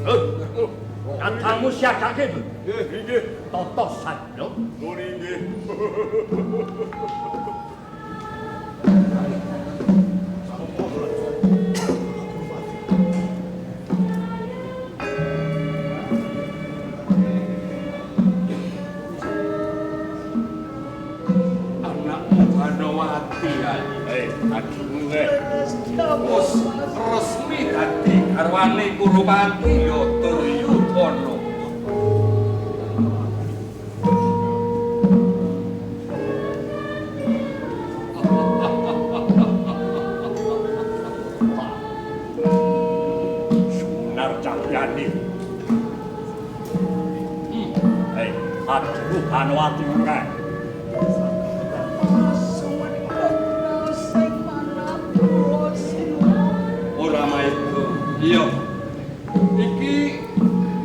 Katamu siapake Bu? Nggih. Toto sadro. Nggih. Anakmu Banowati ae. Aduh. Wes resmi dadi garwane Kurupati ya Duryudana. Sunar Cahyani. Aduh, Banowati meneh. Ora maetu. Iya. Iki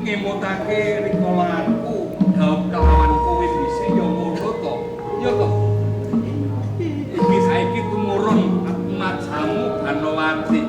ngemutake rikalaanku dhawuh kelawan kowe dhisik ya ngono to. Ya to. Iki saiki tumurun majamu Banowati.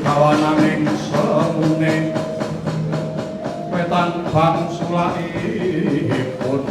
Kawaning semune wetan bangsulaipun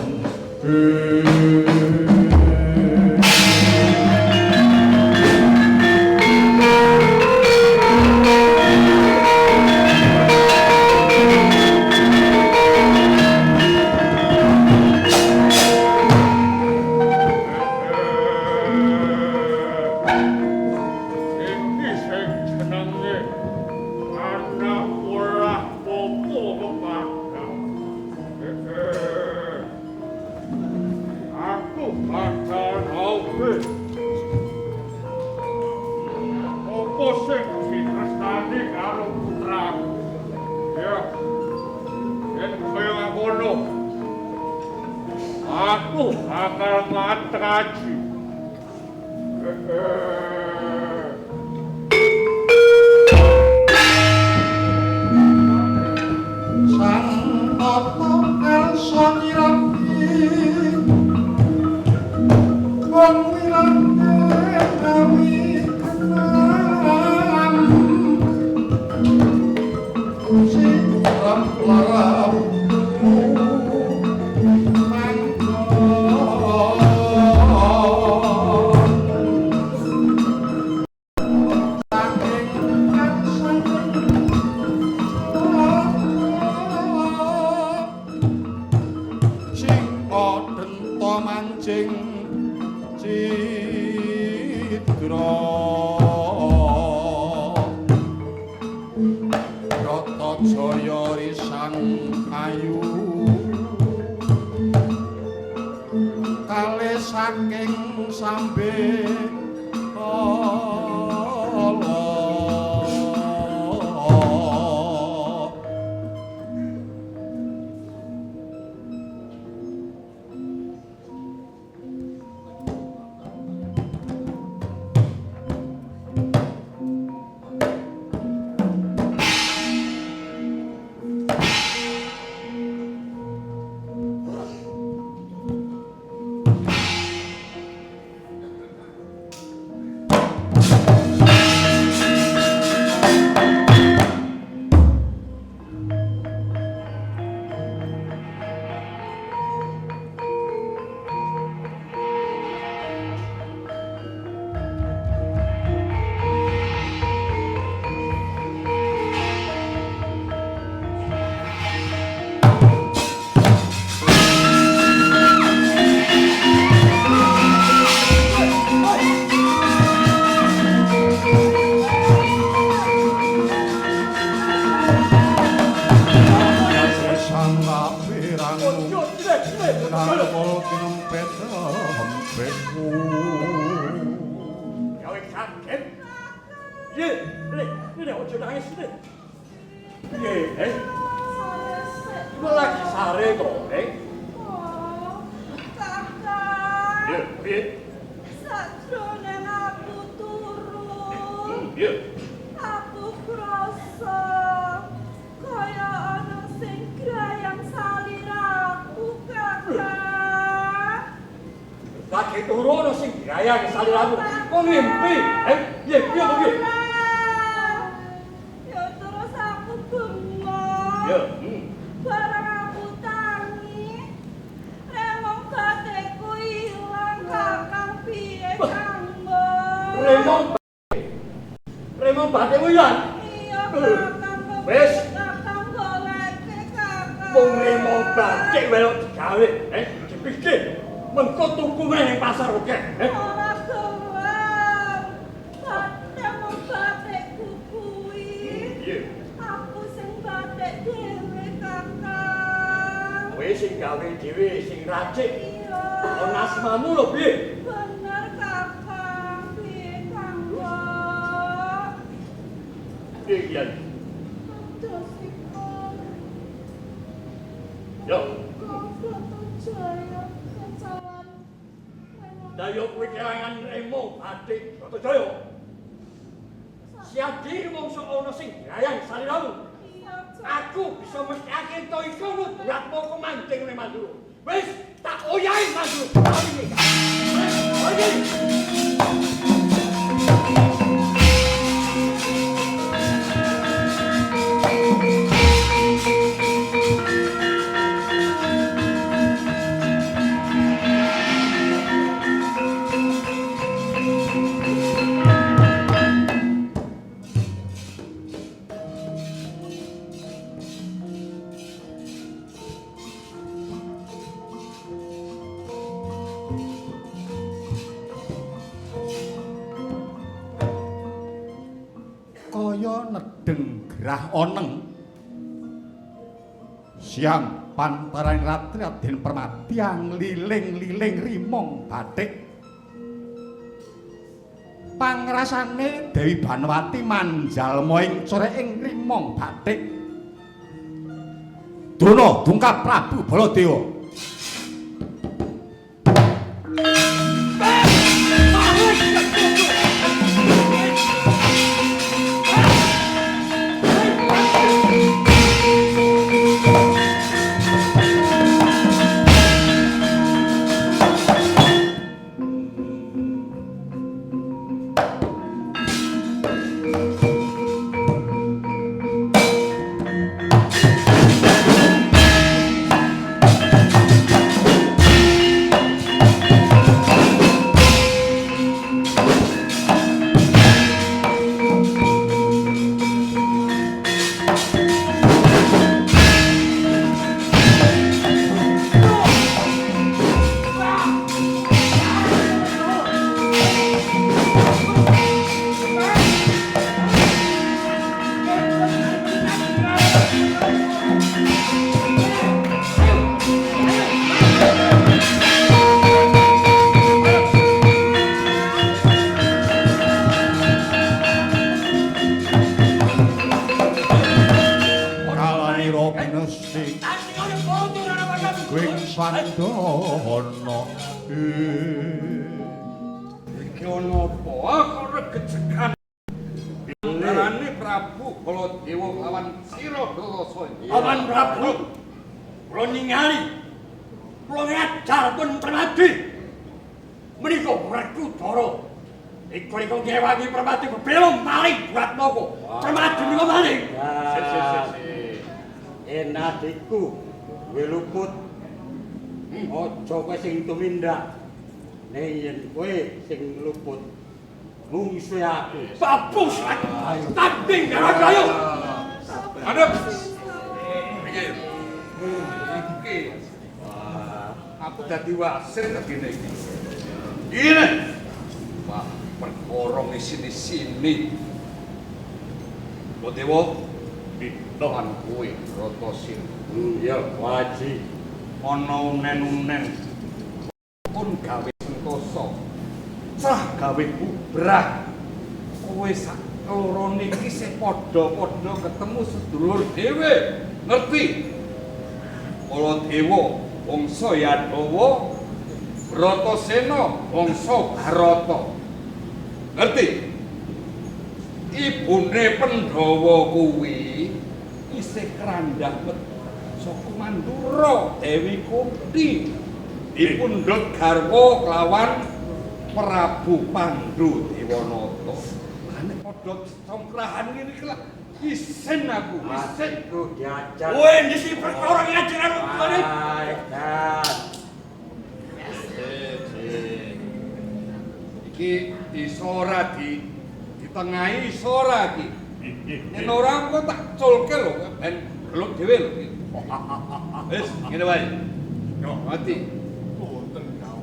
Aku bakal ngatraji. sang tata elsa nyirapi wong wilane awi kenam siram larap mancing citra Rata Jaya risang ayu kalih saking sambe Ye, ini ojo nangis ini. Ye, Ibu lagi sare kok, Oh, kakak. Ye, ye. Sakjroning aku turu. Ye. Aku krasa kaya ana sing grayang saliraku, kakak. Lagi turu ono sing gaya saliraku. Kok ngimpi? Ye, piye kok ye? Ya terus aku bengong. Ye, Barang aku tangi, remong bateku ilang, kakang piye kanggo? Remong bateku ilang. Iya, kakang Wes. kakang goleke, kakang. Wong remong batik welok digawe, dipikir. Mengko tuku meneh ning pasar oke. Ora gelem. Remong batekku kuwi. Iya. Aku sing batik dhewe, kakang. Kowe sing gawe dhewe sing racik. Iya. Ono asmamu lho piye? Bener, kakang. Piye kanggo? Piye kian? Dosipun. Yo, Jaya kecawan. dayo kowe kelangan remong batik Jaya. Siadi mongso ono sing gayang saliramu. Iya, Aku bisa mesthake to iku buatmu kemancing ning Mandura. Wis tak oyahi Mandura. Oke. Kaya nedeng gerah oneng siang pantaraning ratri Raden Permati liling-liling rimong batik pangrasane Dewi Banwati manjalma ing coreking rimong batik Duna dungkap Prabu Baladewa. Sandana Iki ana apa kok regejekan? Pindarane Prabu Baladewa lawan Siradalasa. Awan Prabu, kula ningali, kula ngajar pun Permati. Menika Werkudara. Iku ngewangi Permati bebelong maling buat moko. Permati niku maling. Enak iku, kowe luput. Aja kowe sing tumindak. Ning yen kowe sing luput, mungsuhe aku. Babus aku. Tanding ayo. Adep. Pikir. Iki. Aku dadi wasit begini iki. Ini. Wah, perkara sini-sini. Baladewa ditohan kuwi Ratasin. Ya, Waji. Ana unen-unen pun gawe sentosa. Cah gawe kubrah. Kowe sak loro niki sing padha-padha ketemu sedulur dhewe. Ngerti? Baladewa wangsa Yadawa, Bratasena wangsa Barata. Ngerti? Ibune Pandhawa kuwi isih krandah saka Mandura Dewi Kunti. Dipundhut garwa kelawan Prabu Pandhu Dewanata. Lah nek padha songkrahan ngene iki lah isin aku, isin. Aku diajar. Kowe ngisi perkara ngajaran kene. Dan Iki isora di tengahi isora iki. Nek ora kok tak culke lho ben belok dhewe lho iki. Wis ngene wae. Yo mati. Wonten kau.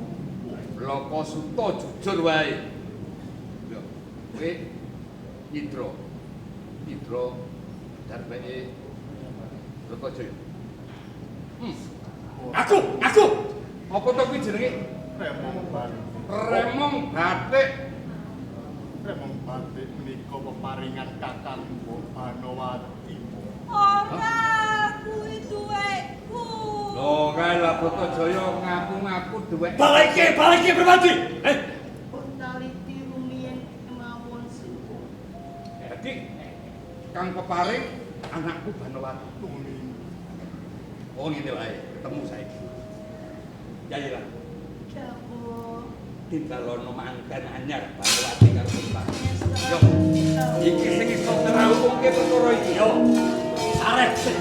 Bloko Suto jujur wae. Yo kowe Nidra darbeke Bratajaya. Aku. Apa to kuwi jenenge? Remong Batik. Remong Batik menika peparingan Kakang Banowati. Ora kuwi duweku. Lho kae lah Bratajaya ngaku-ngaku duwe. Balik Permati. Punaliti rumiyin kemawon suku. Jadi Kang Peparing anakku Banowati. Oh ngene wae, ketemu saiki. Yayilah. Dawuh. Timbalono manten anyar Banowati karo Peparing. Yo, iki sing iso ngrampungke perkara iki. Yo. Arek sih.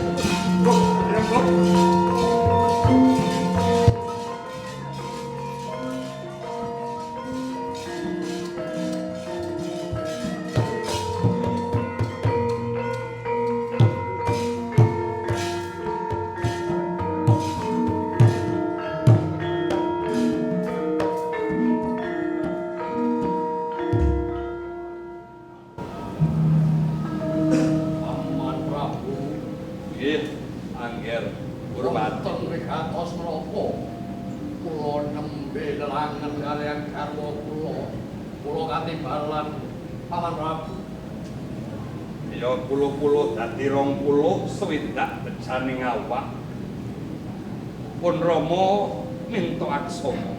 Rembok. Aman Prabu. Nggih, angger Purwati. Wonten wigatos menapa? Kula nembe lelangan kaliyan garwa kula. Kula katimbalan Paman Prabu. Ya puluh-puluh dadi 20 swidak bejaning awak. Pun Rama minta aksama.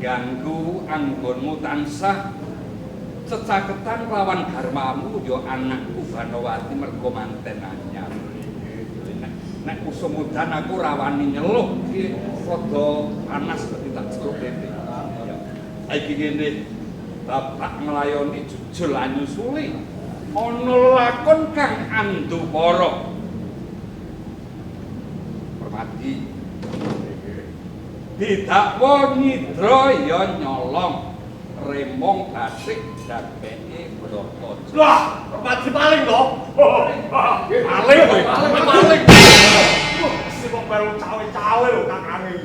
Ganggu anggonmu tansah cecaketan kelawan garmamu ya anakku Banowati mergo manten anyar. Nek usum udan aku rawani nyeluh iki rada panas dadi tak celuk dene. Iki ngene bapak nglayoni jujul anyusuli ana lakon kang andupara. Permati didakwa Nidra ya nyolong remong batik darbeke Bratajaya. Lah, Permati paling to. Paling kowe, paling. Si kok baru cawe-cawe lho Kakange.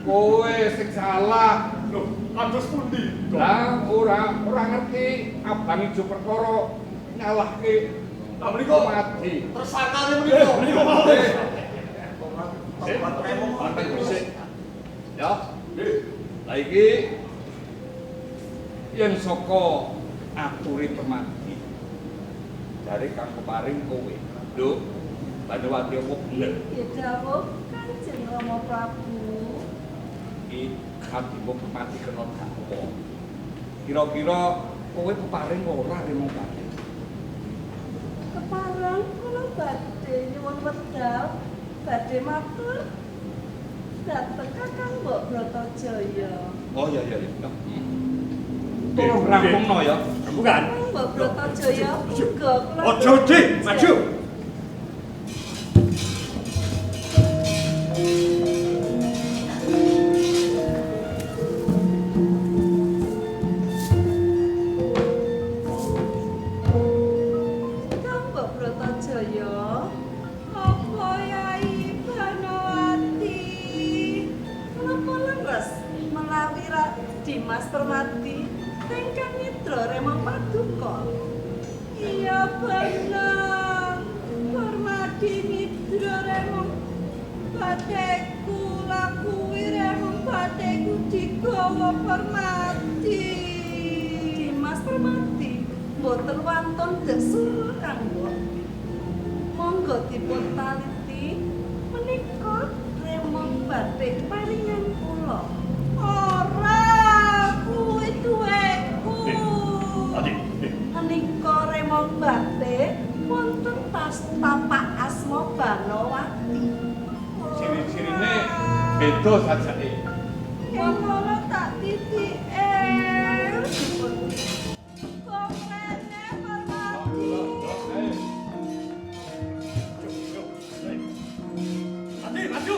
Kowe sing salah. Lho, kados pundi? Lah ora ngerti abang ijo perkara nyalahke Lah menika mati. tersangkane menika. Menika malih. Remong batik dhisik. Ya. Lah iki yen saka aturi Permati dari Kang Peparing kowe. Lho, Banowati apa bener? Ya dawuh Kanjeng Rama Prabu. Iki hatimu Permati kena dakwa. Kira-kira kowe Peparing ora remong batik? Kepareng kula badhe nyuwun wedal, badhe matur dhateng Kakang Mbok Bratajaya. Oh iya. Tolong rampungno ya. Bukan. Kakang Mbok Bratajaya uga kula Ojo Dik, maju. Kakang Mbok Bratajaya, apa Yai Banowati? Menapa leres menawi Dimas Permati ingkang Nidra Remong Paduka? Iya bener, Permati Nidra Remong bateku lakuwi Remong bateku digawa Permati. Dimas Permati boten wantun desur kanggo. Monggo dipun taliti menika remong batik paringan kula. Ora kuwi duweku. Menika remong batik wonten tas tapak asma Banowati. Ciri-cirine beda sajake. Yen ngono tak titike. Komene Permati. Mati, maju.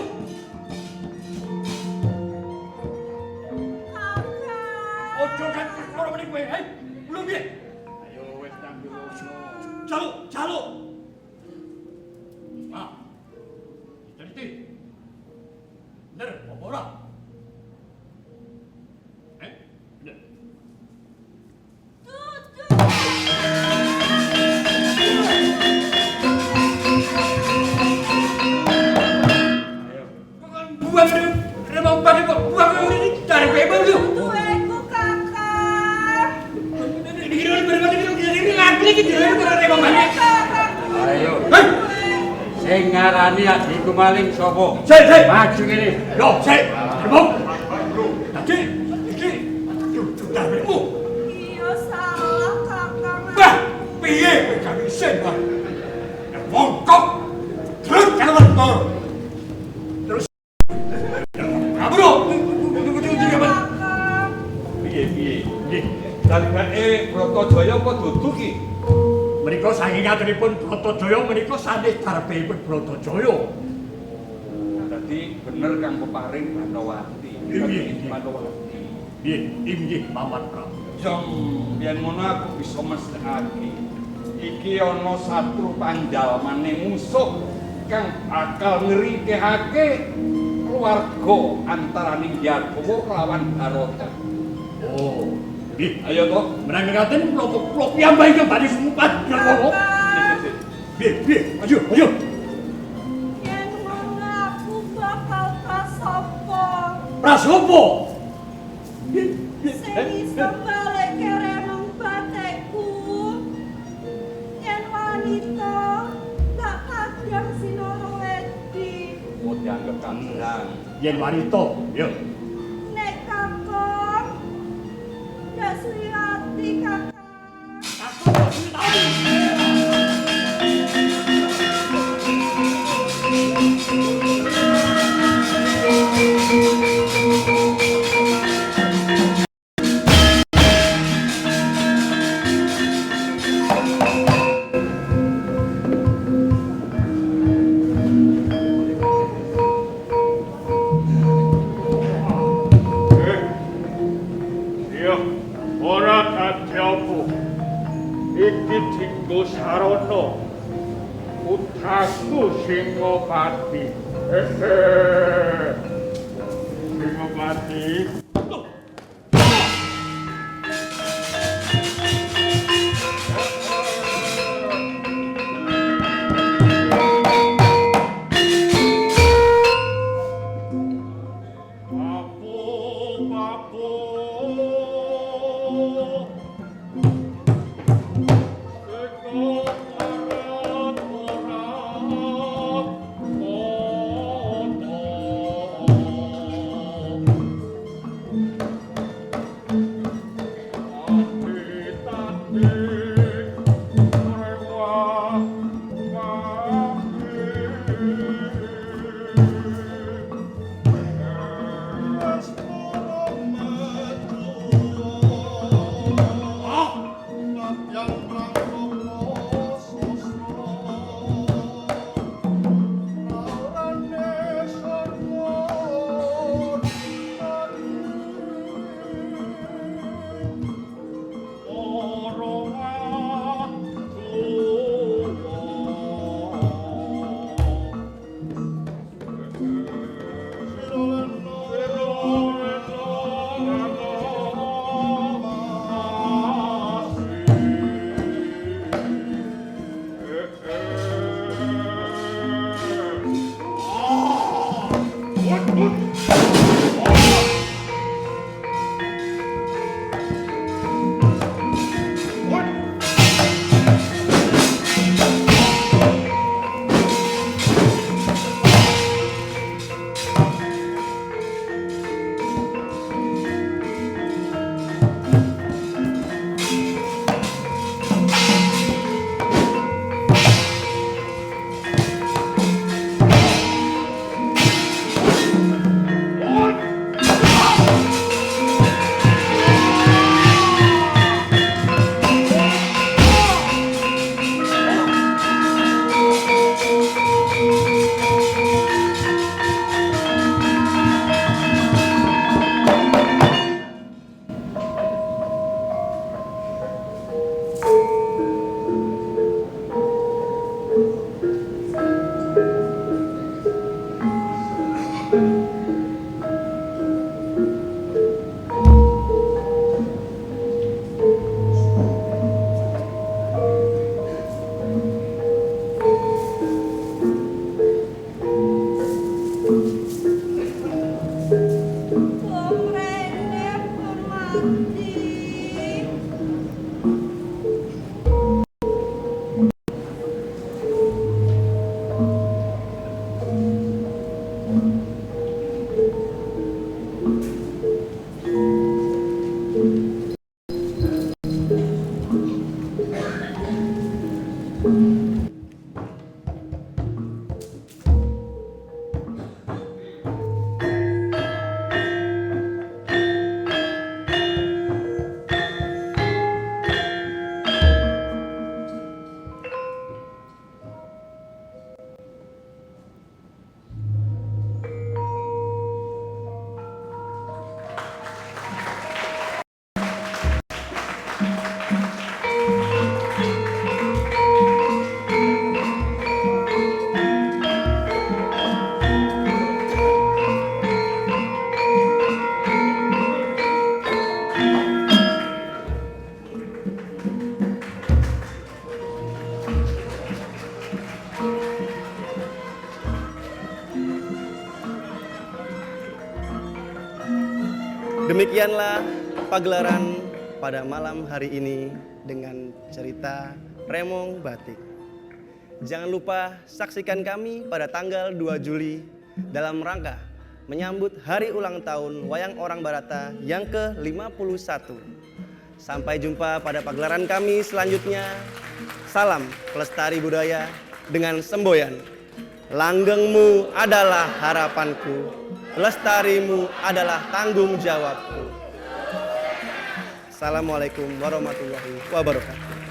Kakak. Ojo kan karo meneh kowe, hei. Belum piye? Ayo wis nang dulurno. Jaluk, jaluk. Ah. Teliti. Bener, apa ora? Bener. Buang remong balik kok buang ini dari bebel tuh. Duweku kakak. Dikira bermati ini ngantri gitu remong balik. Ayo, Hei, sing ngarani adikku maling sapa? Sik. Maju kene. Yo, sik. Remong. Tadi iki darmu. Iya salah kakak. Bah, piye kowe gak isin, Pak? Mongkok. Terus jalan tor. Terus kabur. Kakak. Piye? Dalike Bratajaya apa dudu ki? Menika saking aturipun Bratajaya menika sanes darepipun Bratajaya. Dadi bener kang peparing Banowati. Iya. Banowati. Piye? Inggih Paman Prabu. Jong, biyen ngono aku bisa mesthekake. Iki ana satru panjalmane musuh kang bakal ngrikehake keluarga antaraning Jagawa lawan Barata. Oh, nggih. Ayo to. Menang ngaten kula piyambak iki badhe sumupat Jagawa. Piye? Ayo. Yen ngono aku bakal kasapa? Prasopo. Sing iso balik remong batikku. Yen wanita tak kadang sinoro wedi. Mau dianggap kandang. Yen wanita, yo. Nek kakak gak suwi ati kakak. Iya, ora dadi apa. Iki dinggo sarana putraku Singopati. Singopati. Demikianlah pagelaran pada malam hari ini dengan cerita Remong Batik. Jangan lupa saksikan kami pada tanggal 2 Juli dalam rangka menyambut hari ulang tahun Wayang Orang Barata yang ke-51. Sampai jumpa pada pagelaran kami selanjutnya. Salam pelestari budaya dengan semboyan. Langgengmu adalah harapanku, lestarimu adalah tanggung jawabku. Assalamualaikum warahmatullahi wabarakatuh.